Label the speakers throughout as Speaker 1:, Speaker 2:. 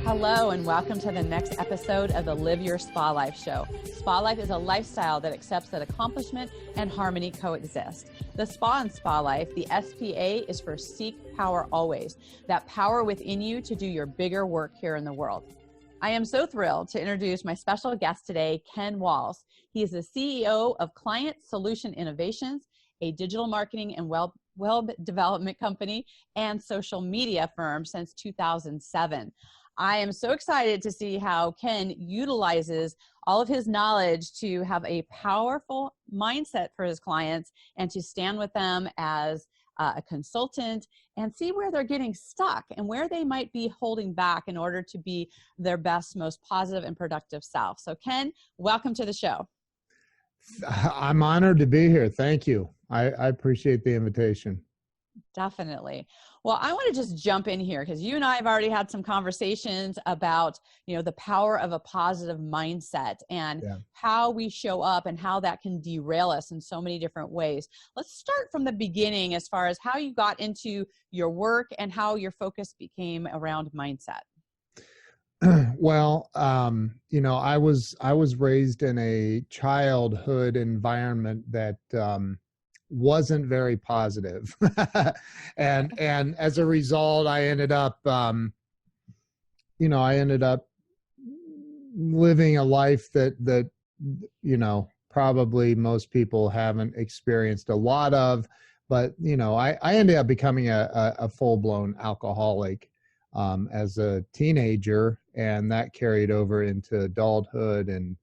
Speaker 1: Hello and welcome to the next episode of the Live Your Spa Life show. Spa Life is a lifestyle that accepts that accomplishment and harmony coexist. The Spa and Spa Life, the SPA, is for Seek Power Always, that power within you to do your bigger work here in the world. I am so thrilled to introduce my special guest today, Ken Walls. He is the CEO of Client Solution Innovations, a digital marketing and web development company and social media firm since 2007. I am so excited to see how Ken utilizes all of his knowledge to have a powerful mindset for his clients and to stand with them as a consultant and see where they're getting stuck and where they might be holding back in order to be their best, most positive and productive self. So Ken, welcome to the show.
Speaker 2: I'm honored to be here. Thank you. I appreciate the invitation.
Speaker 1: Definitely. Well, I want to just jump in here because you and I have already had some conversations about, the power of a positive mindset and how we show up and how that can derail us in so many different ways. Let's start from the beginning as far as how you got into your work and how your focus became around mindset.
Speaker 2: Well, I was raised in a childhood environment that wasn't very positive. and as a result, I ended up living a life that probably most people haven't experienced a lot of, but I ended up becoming a full-blown alcoholic as a teenager, and that carried over into adulthood and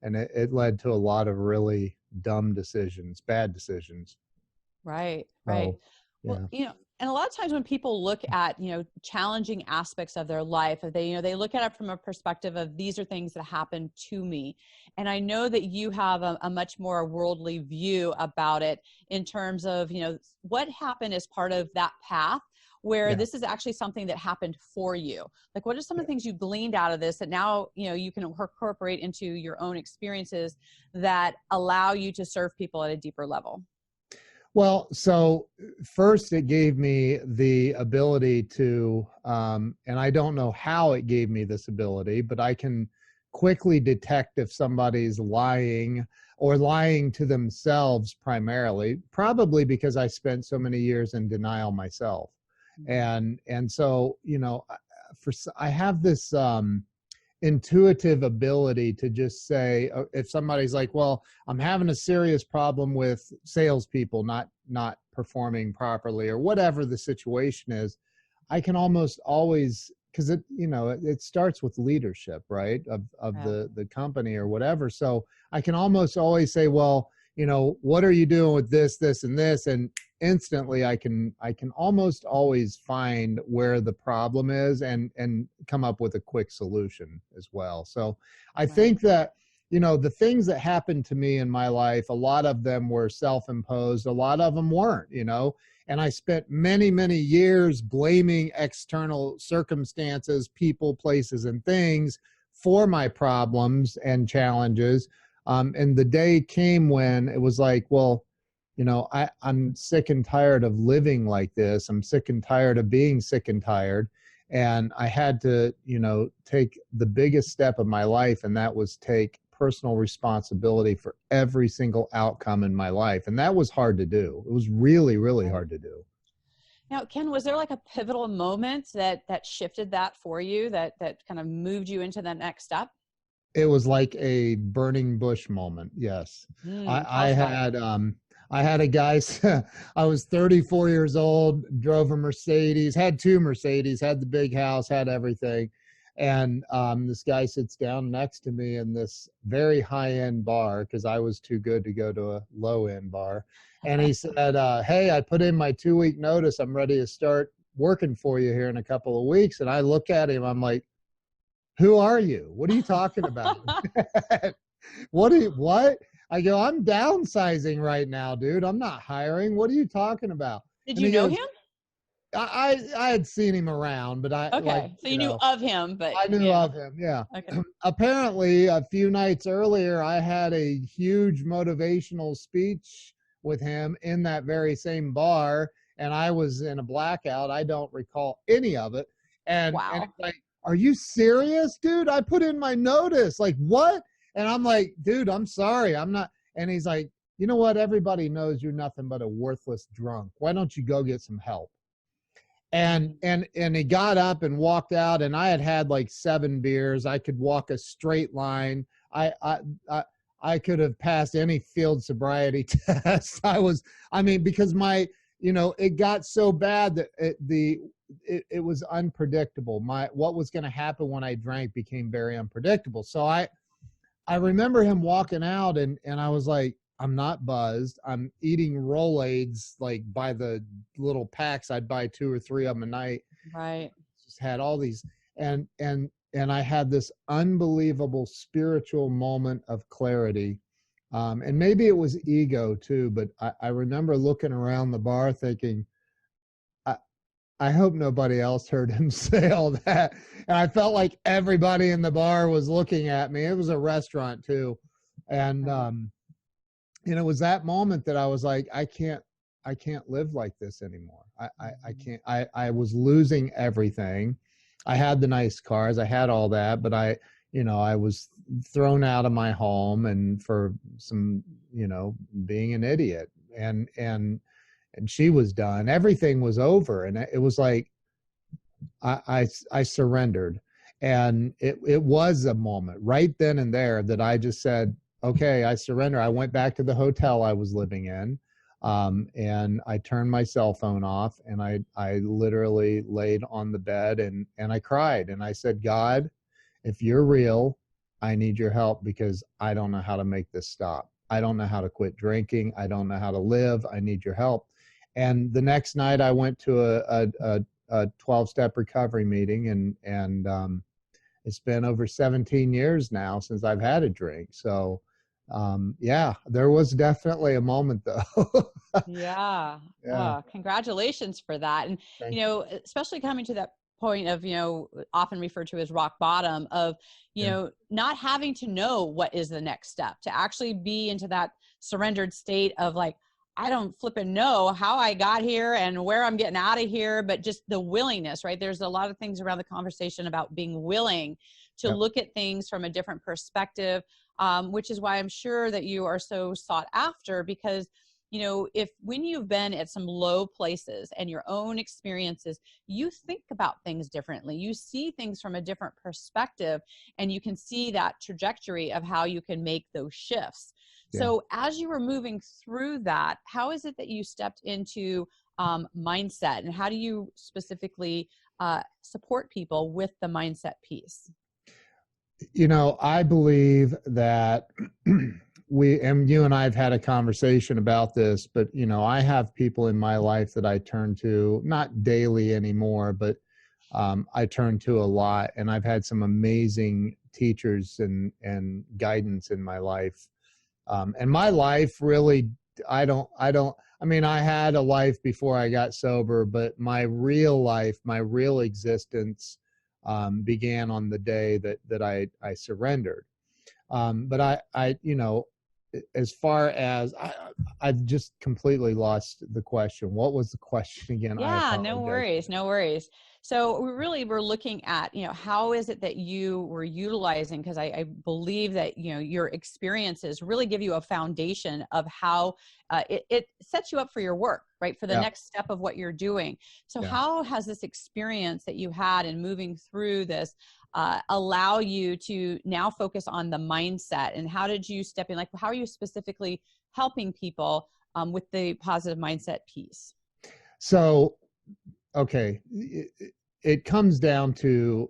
Speaker 2: it led to a lot of really dumb decisions, bad decisions.
Speaker 1: Right.
Speaker 2: So,
Speaker 1: well, and a lot of times when people look at, challenging aspects of their life, they look at it from a perspective of these are things that happened to me. And I know that you have a much more worldly view about it in terms of, what happened as part of that path where this is actually something that happened for you. Like, what are some of the things you gleaned out of this that now, you can incorporate into your own experiences that allow you to serve people at a deeper level?
Speaker 2: Well, so first it gave me the ability to, and I don't know how it gave me this ability, but I can quickly detect if somebody's lying or lying to themselves primarily, probably because I spent so many years in denial myself. And so, I have this intuitive ability to just say, if somebody's like, well, I'm having a serious problem with salespeople not performing properly or whatever the situation is, I can almost always, because it starts with leadership, right, of the company or whatever. So I can almost always say, well, what are you doing with this, this, and this? And instantly I can almost always find where the problem is and come up with a quick solution as well. So I think that, the things that happened to me in my life, a lot of them were self-imposed, a lot of them weren't, and I spent many, many years blaming external circumstances, people, places, and things for my problems and challenges. And the day came when it was like, well, I'm sick and tired of living like this. I'm sick and tired of being sick and tired. And I had to, take the biggest step of my life, and that was take personal responsibility for every single outcome in my life. And that was hard to do. It was really, really hard to do.
Speaker 1: Now, Ken, was there like a pivotal moment that shifted that for you, that kind of moved you into that next step?
Speaker 2: It was like a burning bush moment. Yes. I had a guy, I was 34 years old, drove a Mercedes, had two Mercedes, had the big house, had everything. And this guy sits down next to me in this very high-end bar, because I was too good to go to a low-end bar. And he said, hey, I put in my 2-week notice. I'm ready to start working for you here in a couple of weeks. And I look at him, I'm like, who are you? What are you talking about? What? I go, I'm downsizing right now, dude. I'm not hiring. What are you talking about?
Speaker 1: Did you know him?
Speaker 2: I had seen him around, but
Speaker 1: so you knew of him, but
Speaker 2: I knew of him. Yeah. Okay. Apparently a few nights earlier, I had a huge motivational speech with him in that very same bar, and I was in a blackout. I don't recall any of it. And
Speaker 1: Wow.
Speaker 2: it's like, are you serious, dude? I put in my notice. Like, what? And I'm like, dude, I'm sorry. I'm not. And he's like, you know what? Everybody knows you're nothing but a worthless drunk. Why don't you go get some help? And he got up and walked out, and I had like 7 beers. I could walk a straight line. I could have passed any field sobriety test. Because it got so bad that it was unpredictable. What was going to happen when I drank became very unpredictable. So I remember him walking out, and I was like, I'm not buzzed. I'm eating Rolaids like by the little packs. I'd buy 2 or 3 of them a night.
Speaker 1: Right.
Speaker 2: Just had all these, and I had this unbelievable spiritual moment of clarity. And maybe it was ego too, but I remember looking around the bar thinking, I hope nobody else heard him say all that. And I felt like everybody in the bar was looking at me. It was a restaurant too. And, it was that moment that I was like, I can't live like this anymore. I can't, I was losing everything. I had the nice cars, I had all that, but I was thrown out of my home and for some, being an idiot, and she was done. Everything was over. And it was like, I surrendered. And it was a moment right then and there that I just said, okay, I surrender. I went back to the hotel I was living in, and I turned my cell phone off, and I literally laid on the bed and I cried, and I said, God, if you're real, I need your help, because I don't know how to make this stop. I don't know how to quit drinking. I don't know how to live. I need your help. And the next night I went to a 12-step recovery meeting, and it's been over 17 years now since I've had a drink. So there was definitely a moment though.
Speaker 1: Yeah.
Speaker 2: Yeah.
Speaker 1: Congratulations for that. And,
Speaker 2: Thank you.
Speaker 1: especially coming to that point of, often referred to as rock bottom of, not having to know what is the next step, to actually be into that surrendered state of like, I don't flipping know how I got here and where I'm getting out of here, but just the willingness, right? There's a lot of things around the conversation about being willing to
Speaker 2: Yep.
Speaker 1: look at things from a different perspective, which is why I'm sure that you are so sought after, because when you've been at some low places and your own experiences, you think about things differently. You see things from a different perspective, and you can see that trajectory of how you can make those shifts.
Speaker 2: Yeah.
Speaker 1: So as you were moving through that, how is it that you stepped into mindset, and how do you specifically support people with the mindset piece?
Speaker 2: I believe that you and I have had a conversation about this, but, I have people in my life that I turn to, not daily anymore, but I turn to a lot. And I've had some amazing teachers and guidance in my life. And my life really, I had a life before I got sober, but my real life, my real existence began on the day that I surrendered. But I as far as I've just completely lost the question. What was the question again?
Speaker 1: Yeah, no worries. So we're looking at, how is it that you were utilizing, because I believe that, your experiences really give you a foundation of how it sets you up for your work, right? For the next step of what you're doing. So how has this experience that you had in moving through this allow you to now focus on the mindset, and how did you step in? Like, how are you specifically helping people with the positive mindset piece?
Speaker 2: So, okay, it comes down to,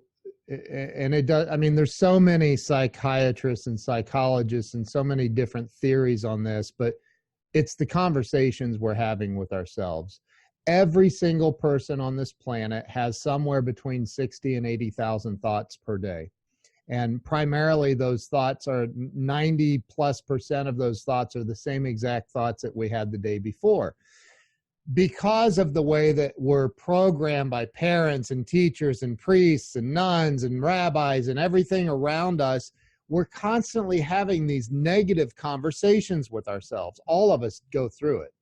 Speaker 2: and it does, there's so many psychiatrists and psychologists and so many different theories on this, but it's the conversations we're having with ourselves. Every single person on this planet has somewhere between 60 and 80,000 thoughts per day. And primarily those thoughts are 90+% of those thoughts are the same exact thoughts that we had the day before. Because of the way that we're programmed by parents and teachers and priests and nuns and rabbis and everything around us, we're constantly having these negative conversations with ourselves. All of us go through it.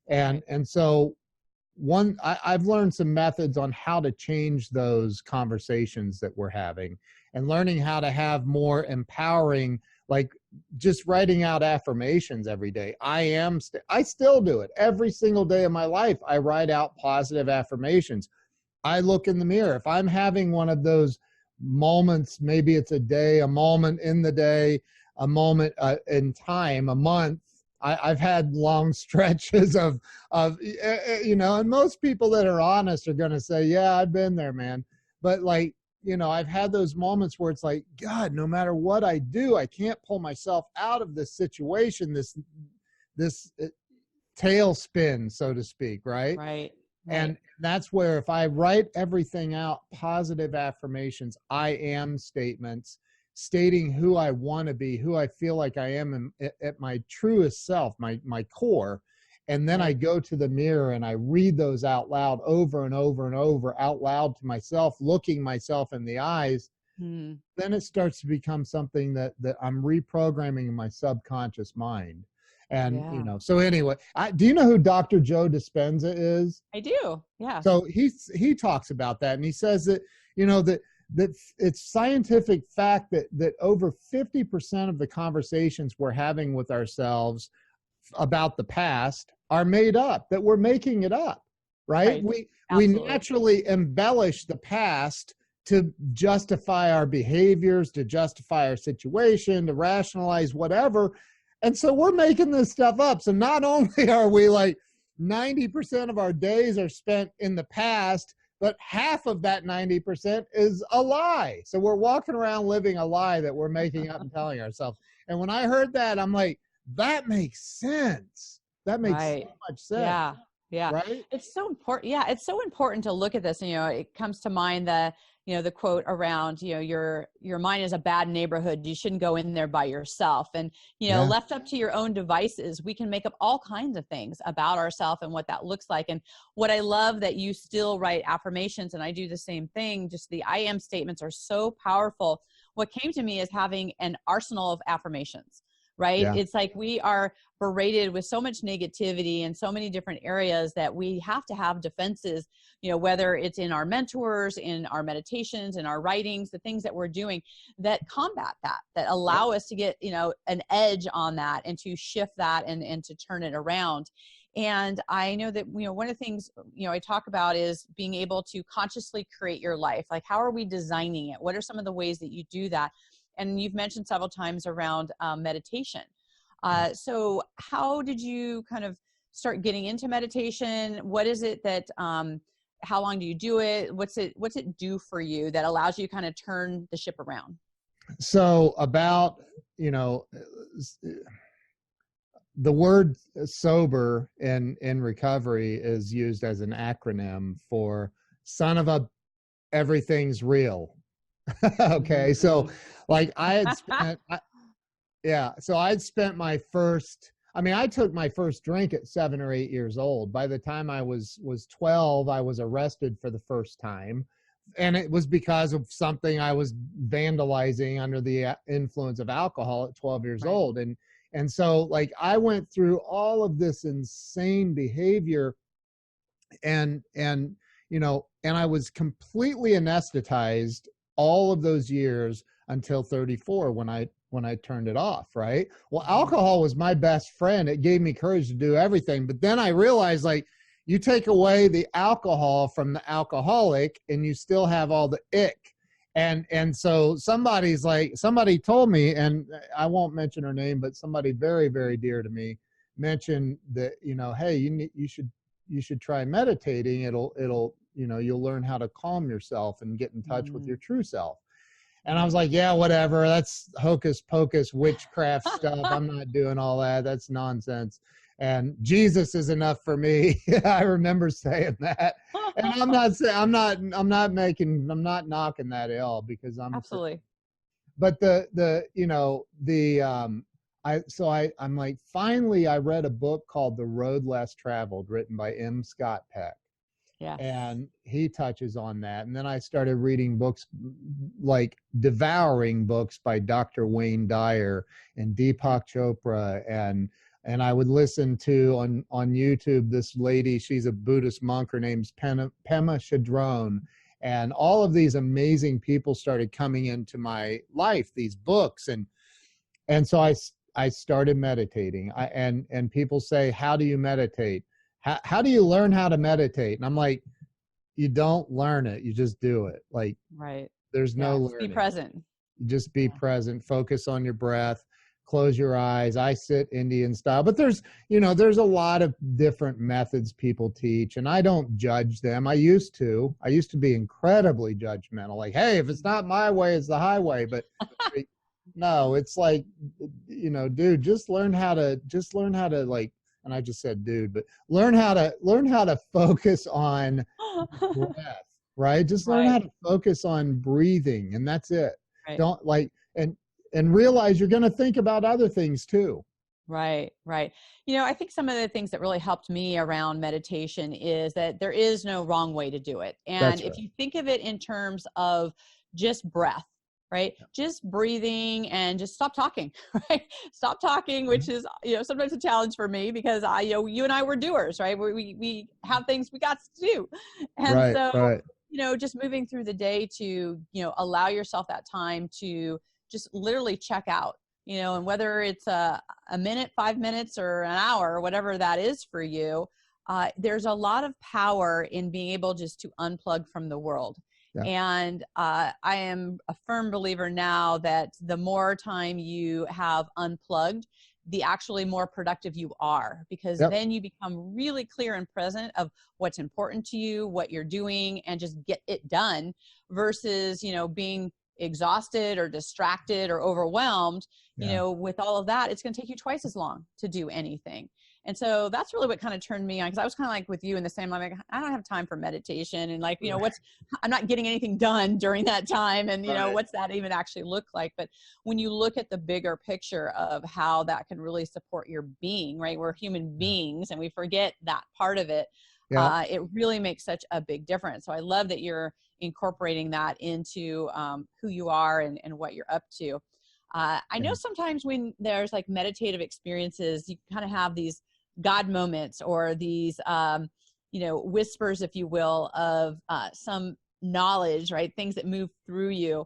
Speaker 2: And so I've learned some methods on how to change those conversations that we're having, and learning how to have more empowering, like just writing out affirmations every day. I still do it every single day of my life. I write out positive affirmations. I look in the mirror. If I'm having one of those moments, maybe it's a day, a moment in the day, a moment in time, a month. I've had long stretches of, and most people that are honest are going to say, yeah, I've been there, man. But like, I've had those moments where it's like, God, no matter what I do, I can't pull myself out of this situation, this tailspin, so to speak, right?
Speaker 1: Right.
Speaker 2: And that's where, if I write everything out, positive affirmations, I am statements, stating who I want to be, who I feel like I am at my truest self, my core. And then I go to the mirror and I read those out loud over and over and over out loud to myself, looking myself in the eyes. Then it starts to become something that I'm reprogramming in my subconscious mind. And, so anyway, do you know who Dr. Joe Dispenza is?
Speaker 1: I do. Yeah.
Speaker 2: So he talks about that, and he says that, that it's scientific fact that over 50% of the conversations we're having with ourselves about the past are made up, that we're making it up, right? We naturally embellish the past to justify our behaviors, to justify our situation, to rationalize whatever. And so we're making this stuff up. So not only are we like 90% of our days are spent in the past, but half of that 90% is a lie. So we're walking around living a lie that we're making up and telling ourselves. And when I heard that, I'm like, that makes sense. That makes so much sense.
Speaker 1: Yeah.
Speaker 2: Right?
Speaker 1: It's so important. Yeah. It's so important to look at this. And, it comes to mind the quote around, your mind is a bad neighborhood. You shouldn't go in there by yourself. And, left up to your own devices, we can make up all kinds of things about ourselves and what that looks like. And what I love that you still write affirmations, and I do the same thing, just the I am statements are so powerful. What came to me is having an arsenal of affirmations. Right? Yeah. It's like we are berated with so much negativity in so many different areas that we have to have defenses, whether it's in our mentors, in our meditations, in our writings, the things that we're doing that combat that allow us to get, an edge on that and to shift that and to turn it around. And I know that, one of the things, I talk about is being able to consciously create your life. Like, how are we designing it? What are some of the ways that you do that? And you've mentioned several times around meditation. So how did you kind of start getting into meditation? What is it that, how long do you do it? What's it do for you that allows you to kind of turn the ship around?
Speaker 2: So about, the word sober in recovery is used as an acronym for son of a everything's real. Okay. So like I took my first drink at 7 or 8 years old. By the time I was 12, I was arrested for the first time. And it was because of something I was vandalizing under the influence of alcohol at 12 years old. And so like I went through all of this insane behavior and I was completely anesthetized all of those years until 34 when I turned it off, right? Well, alcohol was my best friend. It gave me courage to do everything. But then I realized, like, you take away the alcohol from the alcoholic and you still have all the ick. And so somebody told me, and I won't mention her name, but somebody very, very dear to me mentioned that, hey, you should try meditating. It'll you'll learn how to calm yourself and get in touch with your true self. And I was like, yeah, whatever. That's hocus pocus witchcraft stuff. I'm not doing all that. That's nonsense. And Jesus is enough for me. I remember saying that. And I'm not knocking that ill because I'm
Speaker 1: absolutely.
Speaker 2: But I'm like, finally I read a book called The Road Less Traveled, written by M. Scott Peck.
Speaker 1: Yeah.
Speaker 2: And he touches on that. And then I started reading books, like devouring books by Dr. Wayne Dyer and Deepak Chopra and And I would listen to on YouTube this lady, she's a Buddhist monk, her name's Pema Chödrön, and all of these amazing people started coming into my life, these books, and so I started meditating. And people say, how do you meditate? How do you learn how to meditate? And I'm like, you don't learn it, you just do it. Like,
Speaker 1: right.
Speaker 2: there's no
Speaker 1: Just
Speaker 2: learning.
Speaker 1: be present.
Speaker 2: Just be present, focus on your breath, close your eyes. I sit Indian style, but there's a lot of different methods people teach, and I don't judge them. I used to be incredibly judgmental. Like, hey, if it's not my way, it's the highway. But no, it's like, dude, just learn how to like, and I just said dude, but learn how to focus on breath, right? Just learn how to focus on breathing, and that's it. Right. Don't like, and realize you're going to think about other things too.
Speaker 1: Right. I think some of the things that really helped me around meditation is that there is no wrong way to do it. And if you think of it in terms of just breath, right? Yeah. Just breathing and just stop talking, right? Stop talking, which is, sometimes a challenge for me because you and I were doers, right? We have things we got to do. And just moving through the day to, allow yourself that time to just literally check out, and whether it's a minute, 5 minutes, or an hour, whatever that is for you, there's a lot of power in being able just to unplug from the world. Yeah. And I am a firm believer now that the more time you have unplugged, the actually more productive you are, because then you become really clear and present of what's important to you, what you're doing, and just get it done versus, being exhausted or distracted or overwhelmed. With all of that, it's going to take you twice as long to do anything. And so that's really what kind of turned me on, because I was kind of like with you in the same, I'm like, I don't have time for meditation, and like, I'm not getting anything done during that time. And, what's that even actually look like? But when you look at the bigger picture of how that can really support your being, right? We're human beings and we forget that part of it. Yeah. It really makes such a big difference. So I love that you're incorporating that into who you are and what you're up to. I know sometimes when there's like meditative experiences, you kind of have these God moments or these, whispers, if you will, of some knowledge, right? Things that move through you.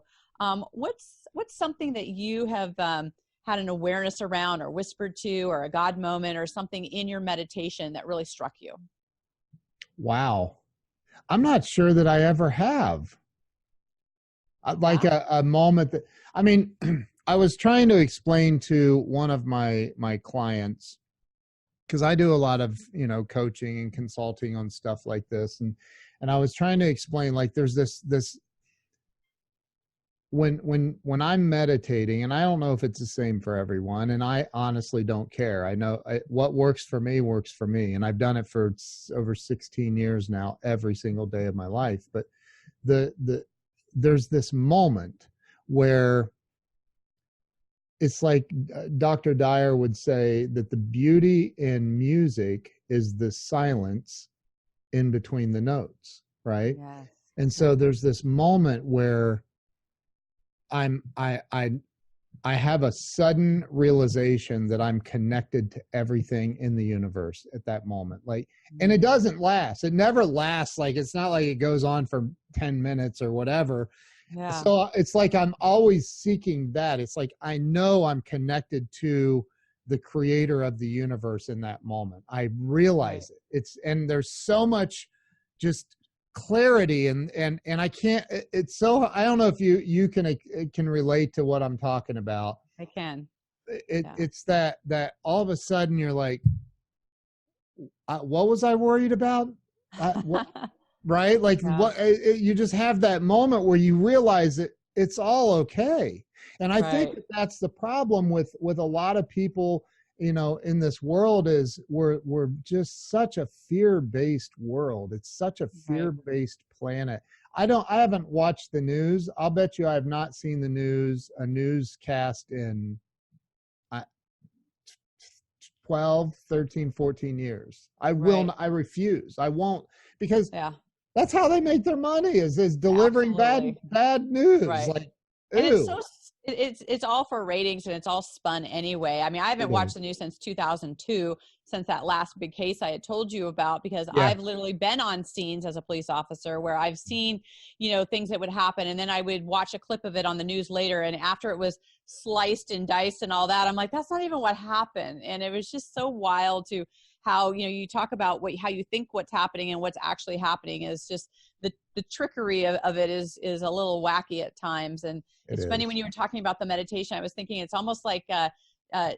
Speaker 1: What's something that you have had an awareness around or whispered to, or a God moment or something in your meditation that really struck you?
Speaker 2: Wow. I'm not sure that I ever have. Like a moment that, I mean, I was trying to explain to one of my clients, because I do a lot of, coaching and consulting on stuff like this. And I was trying to explain, like, there's this, when I'm meditating, and I don't know if it's the same for everyone, and I honestly don't care. I know what works for me. And I've done it for over 16 years now, every single day of my life. But there's this moment where it's like Dr. Dyer would say that the beauty in music is the silence in between the notes, right? Yes. And so there's this moment where I have a sudden realization that I'm connected to everything in the universe at that moment. Like, and it doesn't last. It never lasts. Like, it's not like it goes on for 10 minutes or whatever. Yeah. So it's like I'm always seeking that. It's like I know I'm connected to the creator of the universe in that moment. I realize it. And there's so much just clarity and I can't. It's so, I don't know if you can relate to what I'm talking about.
Speaker 1: I can.
Speaker 2: It's that all of a sudden you're like, what was I worried about? What? Right? Like you just have that moment where you realize that it's all okay. And I think that's the problem with a lot of people, in this world is we're just such a fear-based world. It's such a fear-based planet. I haven't watched the news. I'll bet you I have not seen a newscast in 12, 13, 14 years. I refuse. I won't, because that's how they make their money is delivering bad news. Right.
Speaker 1: And It's all for ratings, and it's all spun anyway. I mean, I haven't
Speaker 2: It
Speaker 1: watched
Speaker 2: is.
Speaker 1: the news since 2002, since that last big case I had told you about, because
Speaker 2: Yeah.
Speaker 1: I've literally been on scenes as a police officer where I've seen, things that would happen. And then I would watch a clip of it on the news later. And after it was sliced and diced and all that, I'm like, that's not even what happened. And it was just so wild to how, you talk about how you think what's happening and what's actually happening is just the trickery of it is a little wacky at times. And it's funny when you were talking about the meditation, I was thinking it's almost like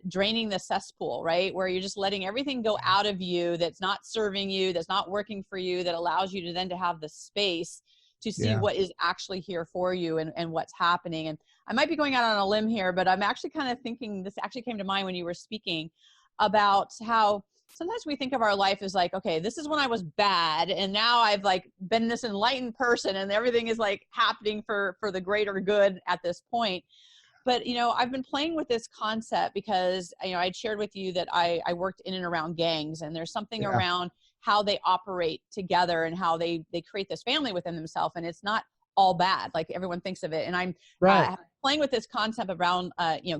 Speaker 1: draining the cesspool, right? Where you're just letting everything go out of you that's not serving you, that's not working for you, that allows you to then to have the space to see what is actually here for you and what's happening. And I might be going out on a limb here, but I'm actually kind of thinking, this actually came to mind when you were speaking about how sometimes we think of our life as like, okay, this is when I was bad, and now I've like been this enlightened person, and everything is like happening for the greater good at this point. But, I've been playing with this concept because, I'd shared with you that I worked in and around gangs, and there's something around how they operate together and how they create this family within themselves. And it's not all bad, like everyone thinks of it. And I'm playing with this concept around,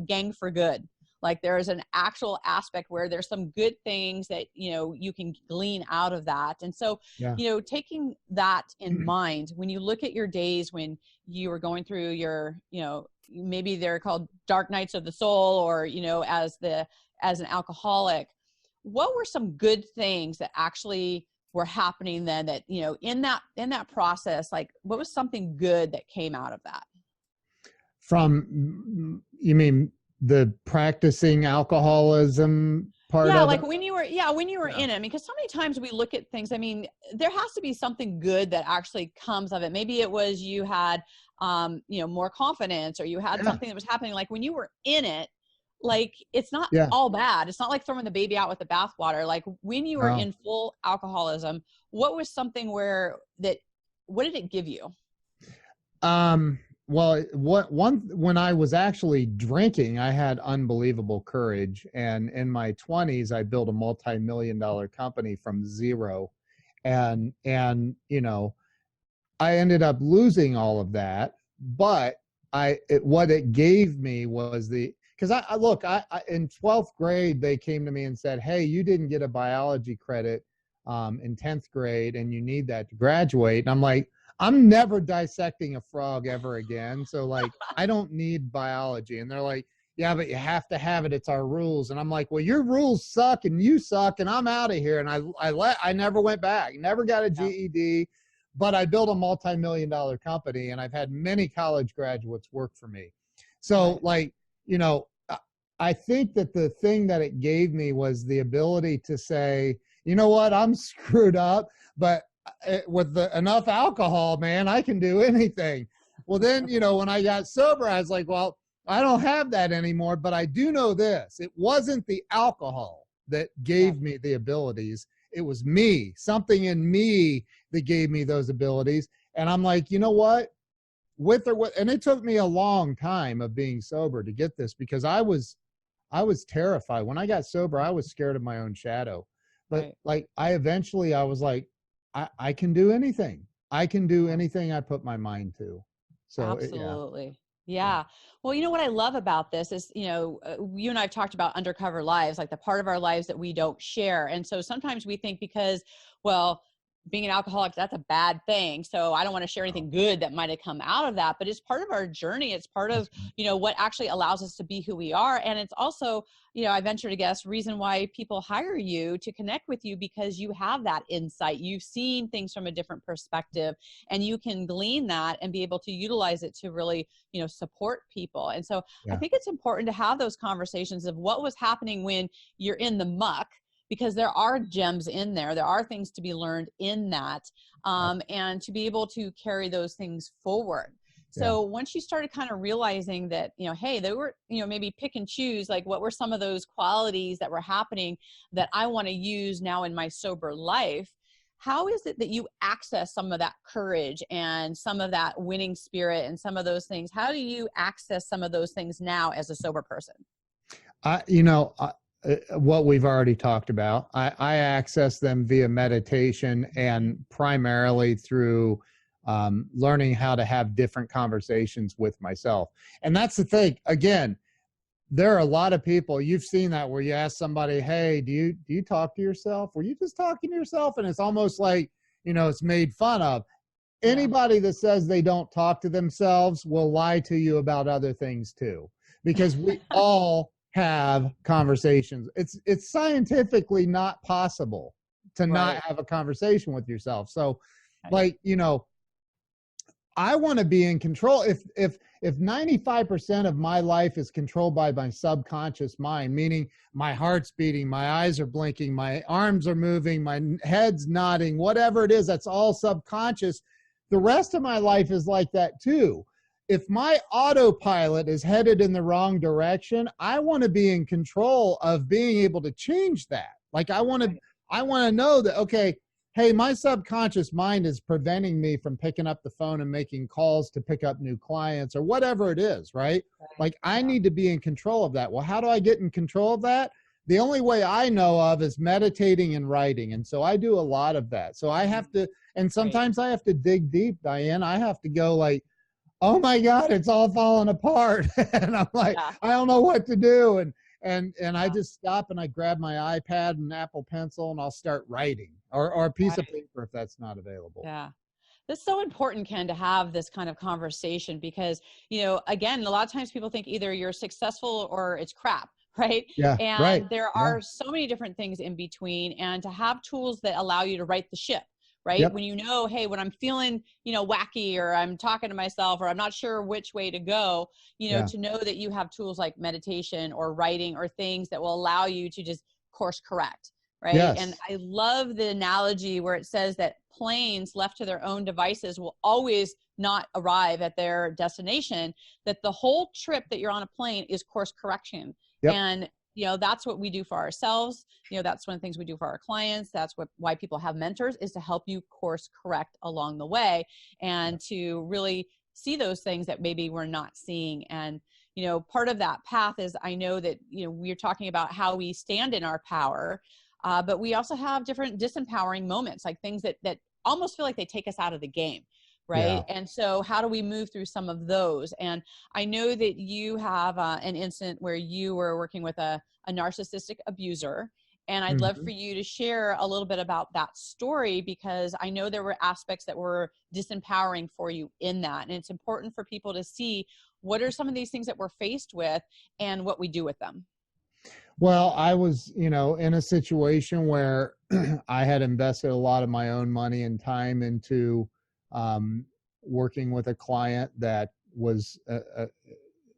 Speaker 1: gang for good. Like there's an actual aspect where there's some good things that, you can glean out of that. And so, taking that in mind, when you look at your days when you were going through your, maybe they're called dark nights of the soul, or, as an alcoholic, what were some good things that actually were happening then that, in that process, like what was something good that came out of that?
Speaker 2: You mean the practicing alcoholism part of
Speaker 1: like
Speaker 2: it?
Speaker 1: when you were in it. I mean, because so many times we look at things, I mean, there has to be something good that actually comes of it. Maybe it was you had more confidence, or you had something that was happening. Like when you were in it, like it's not all bad. It's not like throwing the baby out with the bathwater. Like when you were in full alcoholism, what was something what did it give you?
Speaker 2: Well, when I was actually drinking, I had unbelievable courage. And in my 20s, I built a multi-million-dollar company from zero. And I ended up losing all of that. But what it gave me was because I in 12th grade, they came to me and said, hey, you didn't get a biology credit in 10th grade, and you need that to graduate. And I'm like, I'm never dissecting a frog ever again. So like, I don't need biology. And they're like, yeah, but you have to have it. It's our rules. And I'm like, well, your rules suck and you suck and I'm out of here. And I never went back, never got a GED, but I built a multi-million-dollar company, and I've had many college graduates work for me. So like, I think that the thing that it gave me was the ability to say, you know what, I'm screwed up, but with enough alcohol, man, I can do anything. Well, then, when I got sober, I was like, well, I don't have that anymore, but I do know this. It wasn't the alcohol that gave me the abilities. It was me, something in me that gave me those abilities. And I'm like, you know what? And it took me a long time of being sober to get this, because I was terrified. When I got sober, I was scared of my own shadow. But like, I was like, I can do anything. I can do anything I put my mind to. So
Speaker 1: absolutely. Yeah. Well, what I love about this is, you and I have talked about undercover lives, like the part of our lives that we don't share. And so sometimes we think because, well, being an alcoholic, that's a bad thing. So I don't want to share anything good that might have come out of that, but it's part of our journey. It's part of, what actually allows us to be who we are. And it's also, I venture to guess, reason why people hire you to connect with you, because you have that insight. You've seen things from a different perspective, and you can glean that and be able to utilize it to really, support people. And so I think it's important to have those conversations of what was happening when you're in the muck, because there are gems in there. There are things to be learned in that, and to be able to carry those things forward. So once you started kind of realizing that, hey, they were, maybe pick and choose, like what were some of those qualities that were happening that I want to use now in my sober life, how is it that you access some of that courage and some of that winning spirit and some of those things? How do you access some of those things now as a sober person?
Speaker 2: What we've already talked about, I access them via meditation, and primarily through learning how to have different conversations with myself. And that's the thing. Again, there are a lot of people, you've seen that, where you ask somebody, hey, do you talk to yourself? Were you just talking to yourself? And it's almost like, it's made fun of. Anybody that says they don't talk to themselves will lie to you about other things too, because we all have conversations. It's scientifically not possible to not have a conversation with yourself. So like, I want to be in control. If 95% of my life is controlled by my subconscious mind, meaning my heart's beating, my eyes are blinking, my arms are moving, my head's nodding, whatever it is, that's all subconscious. The rest of my life is like that too. If my autopilot is headed in the wrong direction, I want to be in control of being able to change that. Like I want to know that, okay, hey, my subconscious mind is preventing me from picking up the phone and making calls to pick up new clients or whatever it is, right? Like I need to be in control of that. Well, how do I get in control of that? The only way I know of is meditating and writing. And so I do a lot of that. So I have to, and sometimes I have to dig deep, Diane. I have to go like, oh my God, it's all falling apart. And I'm like, I don't know what to do. And I just stop and I grab my iPad and Apple Pencil and I'll start writing, or a piece of paper if that's not available.
Speaker 1: Yeah. That's so important, Ken, to have this kind of conversation because, again, a lot of times people think either you're successful or it's crap, right?
Speaker 2: Yeah.
Speaker 1: And there are so many different things in between, and to have tools that allow you to right the ship, right? Yep. When hey, when I'm feeling, wacky, or I'm talking to myself, or I'm not sure which way to go, to know that you have tools like meditation or writing or things that will allow you to just course correct, right? Yes. And I love the analogy where it says that planes left to their own devices will always not arrive at their destination, that the whole trip that you're on a plane is course correction. Yep. And that's what we do for ourselves. That's one of the things we do for our clients. That's why people have mentors, is to help you course correct along the way and to really see those things that maybe we're not seeing. And, part of that path is, I know that, we're talking about how we stand in our power, but we also have different disempowering moments, like things that almost feel like they take us out of the game. Right. Yeah. And so how do we move through some of those? And I know that you have an incident where you were working with a narcissistic abuser. And I'd love for you to share a little bit about that story, because I know there were aspects that were disempowering for you in that. And it's important for people to see what are some of these things that we're faced with and what we do with them.
Speaker 2: Well, I was, in a situation where I had invested a lot of my own money and time into working with a client that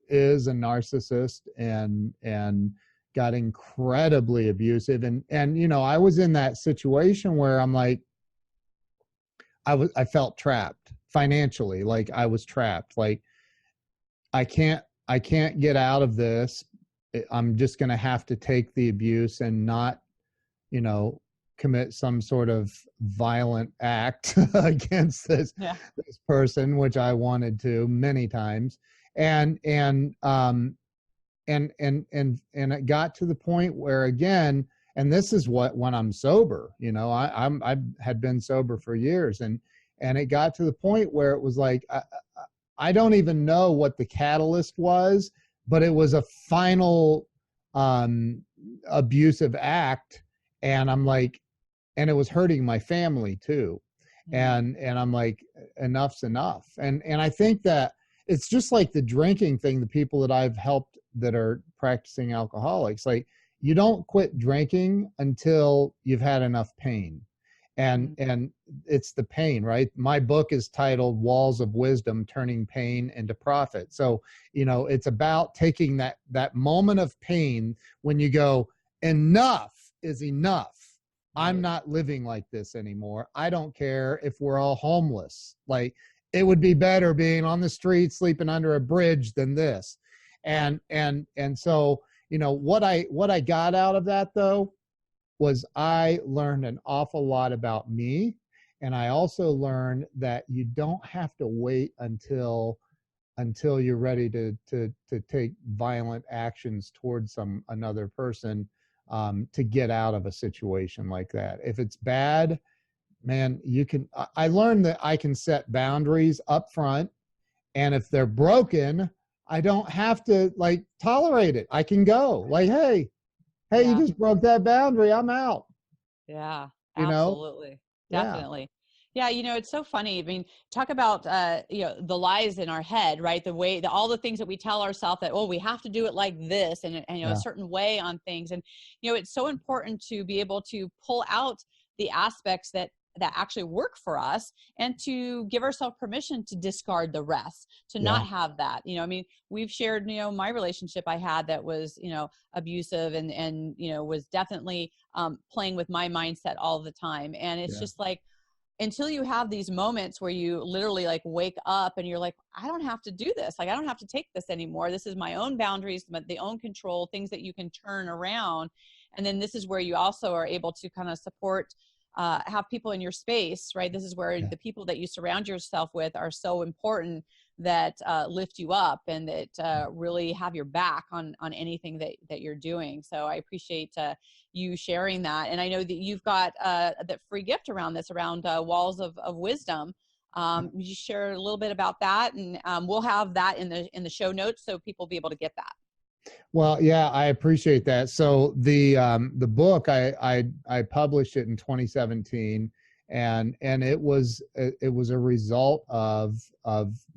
Speaker 2: is a narcissist and got incredibly abusive. And I was in that situation where I'm like, I felt trapped financially. Like I was trapped. Like I can't get out of this. I'm just going to have to take the abuse and not, commit some sort of violent act against this person, which I wanted to many times. And it got to the point where, again, and this is when I'm sober, I had been sober for years, and it got to the point where it was like, I don't even know what the catalyst was, but it was a final abusive act. And I'm like, and it was hurting my family too. And I'm like, enough's enough. And I think that it's just like the drinking thing, the people that I've helped that are practicing alcoholics, like you don't quit drinking until you've had enough pain. And it's the pain, right? My book is titled Walls of Wisdom, Turning Pain into Profit. So, it's about taking that moment of pain when you go, enough is enough. I'm not living like this anymore. I don't care if we're all homeless. Like it would be better being on the street, sleeping under a bridge than this. And so, what I got out of that though, was I learned an awful lot about me. And I also learned that you don't have to wait until you're ready to take violent actions towards another person to get out of a situation like that. If it's bad, man, I learned that I can set boundaries up front. And if they're broken, I don't have to like tolerate it. I can go like, hey, you
Speaker 1: Yeah.
Speaker 2: just broke that boundary. I'm out.
Speaker 1: Yeah,
Speaker 2: You know?
Speaker 1: absolutely.
Speaker 2: Yeah.
Speaker 1: Definitely. Yeah, it's so funny. I mean, talk about the lies in our head, right? The way all the things that we tell ourselves that, oh, we have to do it like this and a
Speaker 2: Yeah.
Speaker 1: certain way on things. And it's so important to be able to pull out the aspects that actually work for us and to give ourselves permission to discard the rest, to
Speaker 2: Yeah.
Speaker 1: not have that. I mean, we've shared, my relationship I had that was, abusive and was definitely playing with my mindset all the time. And it's
Speaker 2: Yeah.
Speaker 1: just like, until you have these moments where you literally like wake up and you're like, I don't have to do this. Like, I don't have to take this anymore. This is my own boundaries, the own control, things that you can turn around. And then this is where you also are able to kind of support, have people in your space, right? This is where
Speaker 2: Yeah.
Speaker 1: the people that you surround yourself with are so important, that lift you up and that really have your back on anything that you're doing. So I appreciate you sharing that. And I know that you've got that free gift around this, around Walls of Wisdom. Would you share a little bit about that? And we'll have that in the show notes so people will be able to get that.
Speaker 2: Well, yeah, I appreciate that. So the book I published it in 2017, and it was a result of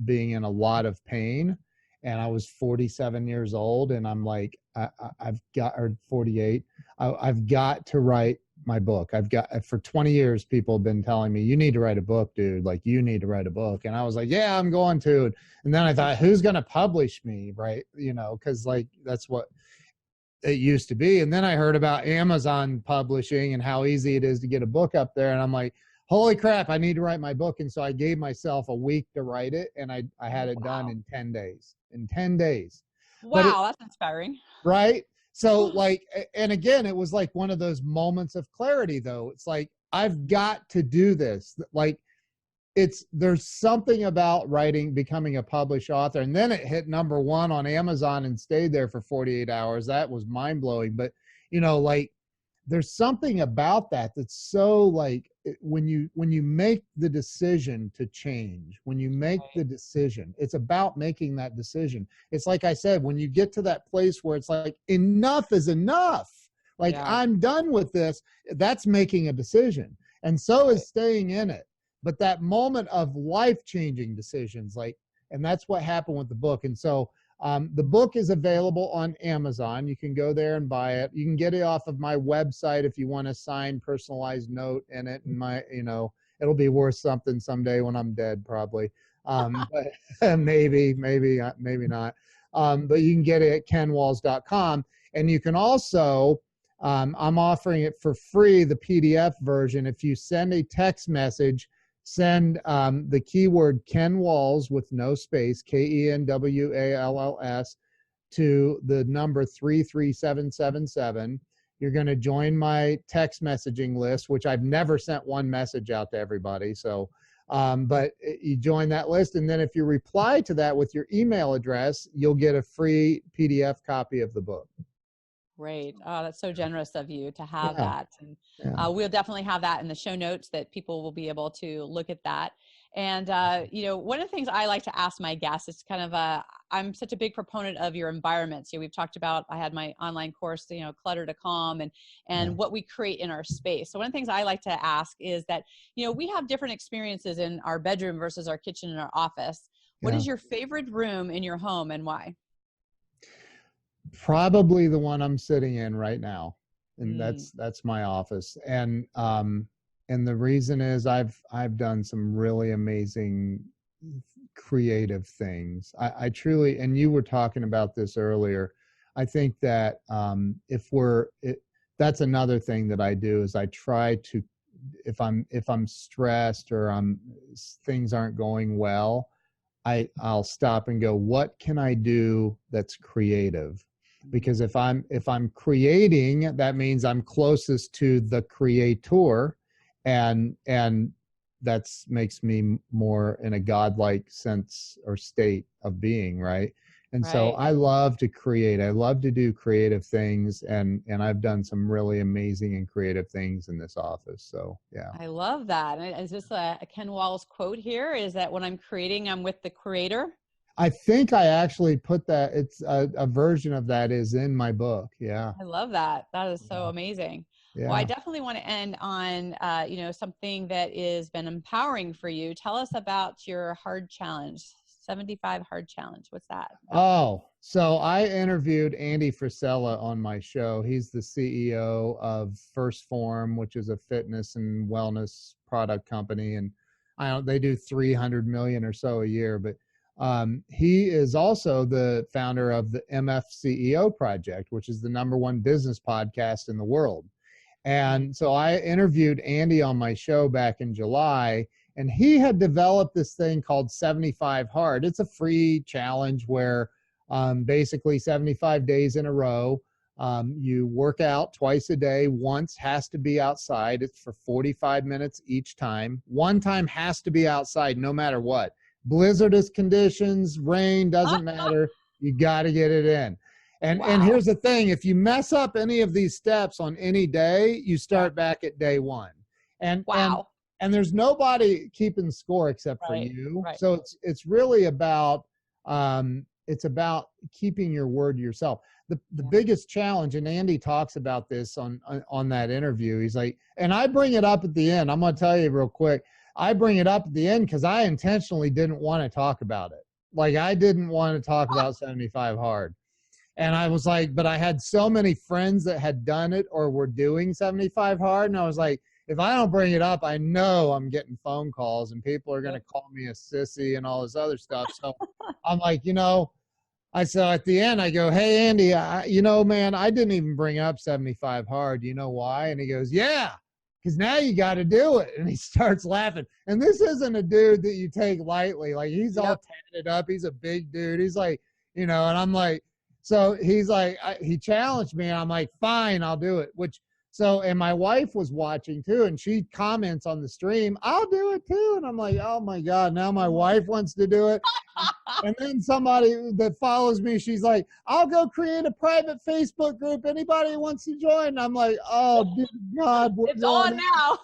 Speaker 2: being in a lot of pain, and I was 47 years old, and I'm like I've got, or 48, I've got to write my book. I've got, for 20 years people have been telling me, you need to write a book, dude. Like, you need to write a book. And I was like, yeah, I'm going to. And then I thought, who's going to publish me? Right. Cause like, that's what it used to be. And then I heard about Amazon publishing and how easy it is to get a book up there. And I'm like, holy crap, I need to write my book. And so I gave myself a week to write it. And I had it done in 10 days,
Speaker 1: Wow. That's inspiring.
Speaker 2: right. So like, and again, it was like one of those moments of clarity though. It's like, I've got to do this. Like, there's something about writing, becoming a published author. And then it hit #1 on Amazon and stayed there for 48 hours. That was mind blowing. But like, there's something about that that's so like, when you make the decision to change, when you make the decision, it's about making that decision. It's like I said, when you get to that place where it's like, enough is enough, like, I'm done with this, that's making a decision. And so is staying in it. But that moment of life-changing decisions, like, and that's what happened with the book. And so the book is available on Amazon. You can go there and buy it. You can get it off of my website if you want a signed, personalized note in it. And it'll be worth something someday when I'm dead, probably. But maybe not. But you can get it at kenwalls.com. And you can also, I'm offering it for free, the PDF version. If you send a text message, send the keyword Ken Walls with no space, KENWALLS, to the number 33777. You're going to join my text messaging list, which I've never sent one message out to everybody. So, but you join that list. And then if you reply to that with your email address, you'll get a free PDF copy of the book.
Speaker 1: Great. Oh, that's so generous of you to have
Speaker 2: Yeah.
Speaker 1: that. And we'll definitely have that in the show notes that people will be able to look at that. And, one of the things I like to ask my guests is kind of, I'm such a big proponent of your environments. We've talked about, I had my online course, Clutter to Calm, and what we create in our space. So one of the things I like to ask is that, we have different experiences in our bedroom versus our kitchen and our office. What is your favorite room in your home and why?
Speaker 2: Probably the one I'm sitting in right now, and that's my office. And the reason is I've done some really amazing creative things. I truly, and you were talking about this earlier, I think that that's another thing that I do is I try to, if I'm stressed or things aren't going well, I'll stop and go, what can I do that's creative? Because if I'm creating, that means I'm closest to the creator, and that's makes me more in a godlike sense or state of being, right? And so
Speaker 1: Right.
Speaker 2: I love to create. I love to do creative things, and I've done some really amazing and creative things in this office. So yeah.
Speaker 1: I love that. And is this a Ken Wallace quote here? Is that when I'm creating, I'm with the creator?
Speaker 2: I think I actually put that, it's a version of that is in my book. Yeah.
Speaker 1: I love that. That is so
Speaker 2: Yeah.
Speaker 1: amazing. Well, I
Speaker 2: Yeah.
Speaker 1: definitely want to end on, something that has been empowering for you. Tell us about your hard challenge, 75 hard challenge. What's that about?
Speaker 2: Oh, so I interviewed Andy Frisella on my show. He's the CEO of First Form, which is a fitness and wellness product company, and I don't. They do 300 million or so a year. But he is also the founder of the MF CEO Project, which is the #1 business podcast in the world. And so I interviewed Andy on my show back in July, and he had developed this thing called 75 Hard. It's a free challenge where basically 75 days in a row, you work out twice a day. Once has to be outside. It's for 45 minutes each time. One time has to be outside no matter what. Blizzardous conditions, rain, doesn't matter. You got to get it in. And here's the thing, if you mess up any of these steps on any day, you start back at day one. And and there's nobody keeping score except for you.
Speaker 1: Right.
Speaker 2: So it's really about it's about keeping your word to yourself. The biggest challenge, and Andy talks about this on that interview. He's like, and I bring it up at the end. I'm going to tell you real quick. I bring it up at the end because I intentionally didn't want to talk about it. Like I didn't want to talk about 75 hard. And I was like, but I had so many friends that had done it or were doing 75 hard. And I was like, if I don't bring it up, I know I'm getting phone calls and people are going to call me a sissy and all this other stuff. So I'm like, I said at the end, I go, hey, Andy, man, I didn't even bring up 75 hard. You know why? And he goes, yeah, because now you got to do it. And he starts laughing. And this isn't a dude that you take lightly. Like he's all tatted up. He's a big dude. He's like, and I'm like, so he's like, he challenged me, and I'm like, fine, I'll do it. And my wife was watching too, and she comments on the stream, I'll do it too. And I'm like, oh my God, now my wife wants to do it. And then somebody that follows me, she's like, I'll go create a private Facebook group. Anybody who wants to join? And I'm like, oh, dear God.
Speaker 1: It's on now.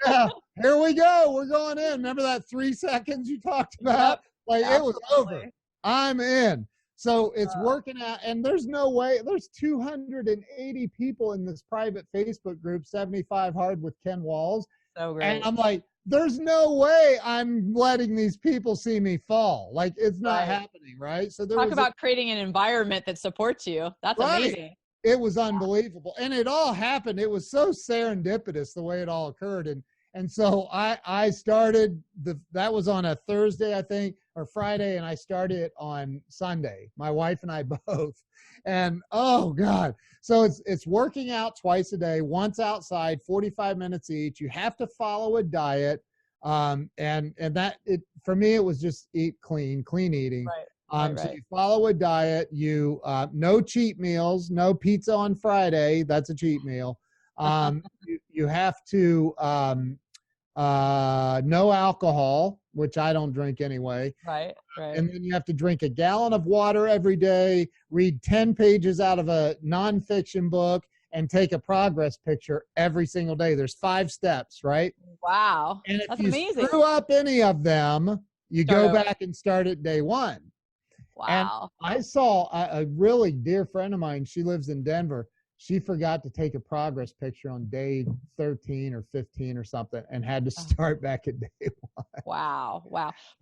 Speaker 2: Yeah, here we go. We're going in. Remember that 3 seconds you talked about? It was over. I'm in. So it's working out, and there's no way. There's 280 people in this private Facebook group, 75 Hard with Ken Walls.
Speaker 1: So great.
Speaker 2: And I'm like, there's no way I'm letting these people see me fall. Like it's not happening, right? So
Speaker 1: talk about creating an environment that supports you. That's amazing.
Speaker 2: It was unbelievable, and it all happened. It was so serendipitous the way it all occurred, and so I started that was on a Thursday, I think, or Friday, and I started it on Sunday, my wife and I both. And oh God. So it's working out twice a day, once outside, 45 minutes each. You have to follow a diet. And that for me, it was just eat clean eating.
Speaker 1: Right.
Speaker 2: So you follow a diet, no cheat meals, no pizza on Friday. That's a cheat meal. You have to, no alcohol, which I don't drink anyway.
Speaker 1: Right.
Speaker 2: And then you have to drink a gallon of water every day, read 10 pages out of a nonfiction book, and take a progress picture every single day. There's 5 steps, right?
Speaker 1: Wow.
Speaker 2: And if
Speaker 1: That's
Speaker 2: you
Speaker 1: amazing.
Speaker 2: screw up any of them, you go back and start at day 1.
Speaker 1: Wow.
Speaker 2: And I saw a really dear friend of mine. She lives in Denver. She forgot to take a progress picture on day 13 or 15 or something and had to start back at day 1.
Speaker 1: Wow.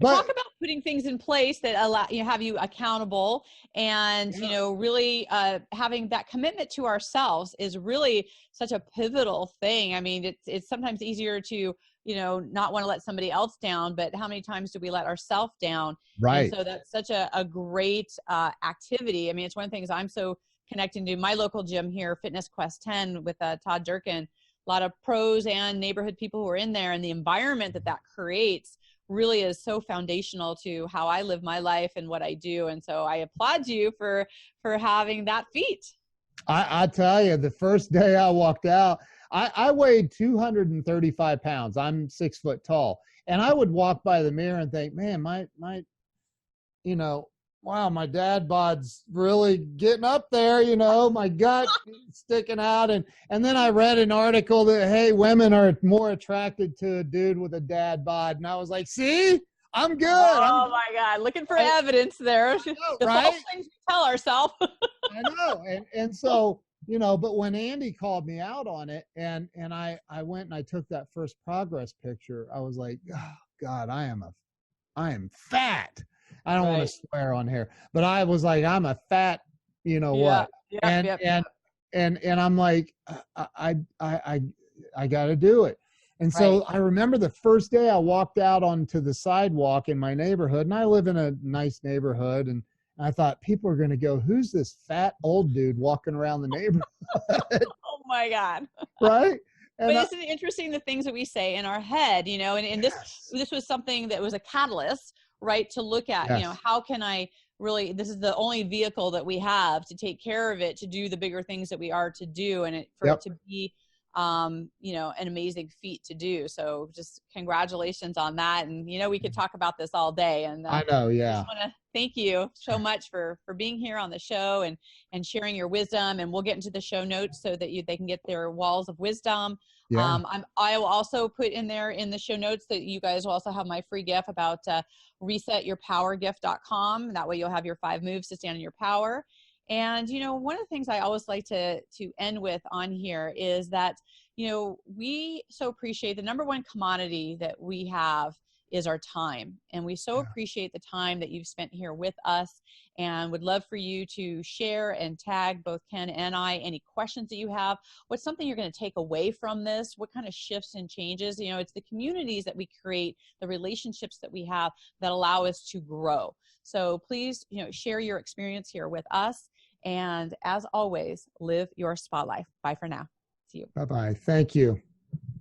Speaker 1: But talk about putting things in place that allow have you accountable, and really having that commitment to ourselves is really such a pivotal thing. I mean, it's sometimes easier to not want to let somebody else down, but how many times do we let ourselves down?
Speaker 2: Right.
Speaker 1: And so that's such a great activity. I mean, it's one of the things I'm so connecting to my local gym here, Fitness Quest 10 with Todd Durkin, a lot of pros and neighborhood people who are in there, and the environment that creates really is so foundational to how I live my life and what I do. And so I applaud you for having that feat.
Speaker 2: I tell you, the first day I walked out, I weighed 235 pounds. I'm 6 foot tall. And I would walk by the mirror and think, man, my wow, my dad bod's really getting up there, my gut sticking out. And then I read an article that, hey, women are more attracted to a dude with a dad bod. And I was like, see, I'm good.
Speaker 1: Oh my God. Looking for evidence there. The
Speaker 2: right?
Speaker 1: false things we tell ourselves.
Speaker 2: I know. And so, but when Andy called me out on it and I went and I took that first progress picture, I was like, oh, God, I am fat. I don't want to swear on here, but I was like, I'm a fat, what? And I'm like, I got to do it. And so I remember the first day I walked out onto the sidewalk in my neighborhood, and I live in a nice neighborhood, and I thought people are going to go, who's this fat old dude walking around the neighborhood?
Speaker 1: Oh my God.
Speaker 2: Right.
Speaker 1: But isn't it interesting the things that we say in our head, and this was something that was a catalyst, right? To look at, how can I really, this is the only vehicle that we have to take care of it, to do the bigger things that we are to do, and it to be, an amazing feat to do. So just congratulations on that. And, we could talk about this all day. And
Speaker 2: I know. Yeah.
Speaker 1: I just want to thank you so much for being here on the show and sharing your wisdom. And we'll get into the show notes so that they can get their walls of wisdom.
Speaker 2: Yeah.
Speaker 1: I will also put in there in the show notes that you guys will also have my free gift about resetyourpowergift.com. That way you'll have your 5 moves to stand in your power. And, one of the things I always like to end with on here is that, we so appreciate the number one commodity that we have is our time. And we so appreciate the time that you've spent here with us, and would love for you to share and tag both Ken and I any questions that you have. What's something you're going to take away from this? What kind of shifts and changes? It's the communities that we create, the relationships that we have that allow us to grow. So please, share your experience here with us. And as always, live your spa life. Bye for now. See you.
Speaker 2: Bye-bye. Thank you.